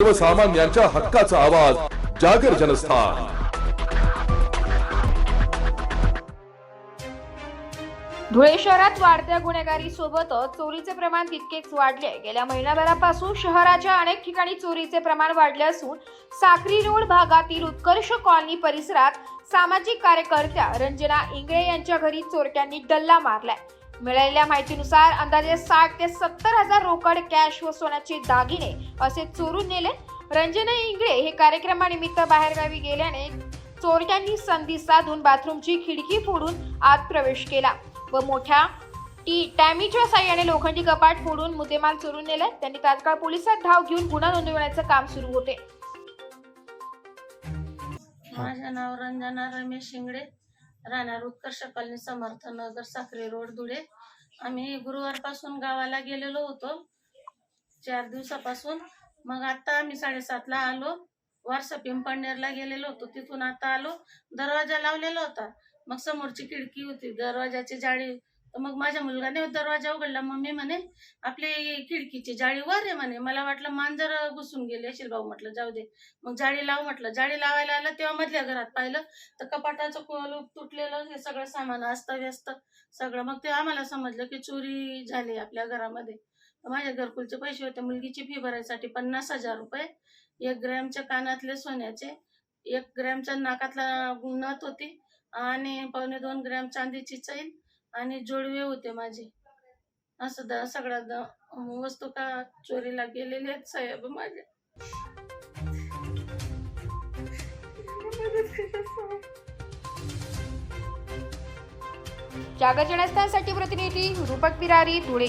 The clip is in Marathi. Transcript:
सर्वसामान्यांच्या हक्काचा आवाज जागर जनस्थान। धुळे शहरात वाढत्या गुन्हेगारी सोबतच चोरीचे प्रमाण तितकेच वाढले। गेल्या महिनाभरापासून शहराच्या अनेक ठिकाणी चोरीचे प्रमाण वाढले असून साक्री रोड भागातील उत्कर्ष कॉलनी परिसरात सामाजिक कार्यकर्त्या रंजना इंगळे यांच्या घरी चोरट्यांनी डल्ला मारलाय। मिळालेल्या माहितीनुसार अंदाजे 60 ते 70 हजार रोकड, कॅश व सोन्याचे दागिने असे चोरून नेले। रंजना इंगळे हे कार्यक्रमानिमित्त बाहेरगावी गेल्याने चोरट्यांनी संधी साधून बाथरूमची खिडकी फोडून आत प्रवेश केला व मोठ्या टॅमीच्या साह्याने लोखंडी कपाट फोडून मुद्देमाल चोरून नेले। त्यांनी तात्काळ पोलिसात धाव घेऊन गुन्हा नोंदवण्याचे काम सुरू होते। माझे नाव रंजना रमेश शिंगडे, राहणार उत्कर्ष कॉलनी, समर्थनगर, साक्री रोड, धुळे। आम्ही गुरुवारपासून गावाला गेलेलो होतो, 4 दिवसापासून। मग आता आम्ही 7:30 ला आलो, वारसा पिंपळनेरला गेलेलो होतो, तिथून आता आलो। दरवाजा लावलेला होता, मग समोरची खिडकी होती, दरवाजाची जाळी। तर मग माझ्या मुलगाने दरवाजा उघडला, मम्मी म्हणे आपली खिडकीची जाळी वर आहे म्हणे। मला वाटलं मांजर घुसून गेले असेल भाऊ, म्हटलं जाऊ दे, मग जाळी लाव म्हटलं। जाळी लावायला आलं तेव्हा मधल्या घरात पाहिलं तर कपाटाचं कुलूप तुटलेलं, हे सगळं सामान अस्ताव्यस्त सगळं। मग ते आम्हाला समजलं की चोरी झाली आपल्या घरामध्ये। माझ्या घरकुलचे पैसे होते, मुलगीची फी भरायसाठी 50,000 रुपये, 1 ग्रॅमच्या कानातले सोन्याचे, 1 ग्रॅमच्या नाकातला नथ होती आणि 2.25 ग्रॅम चांदीची चैन आणि जोडवे होते माझे। असं सगळ्या वस्तू का चोरीला गेलेले आहेत साहेब माझे। जागर जनस्थानसाठी प्रतिनिधी रूपक बिरारी, धुळे।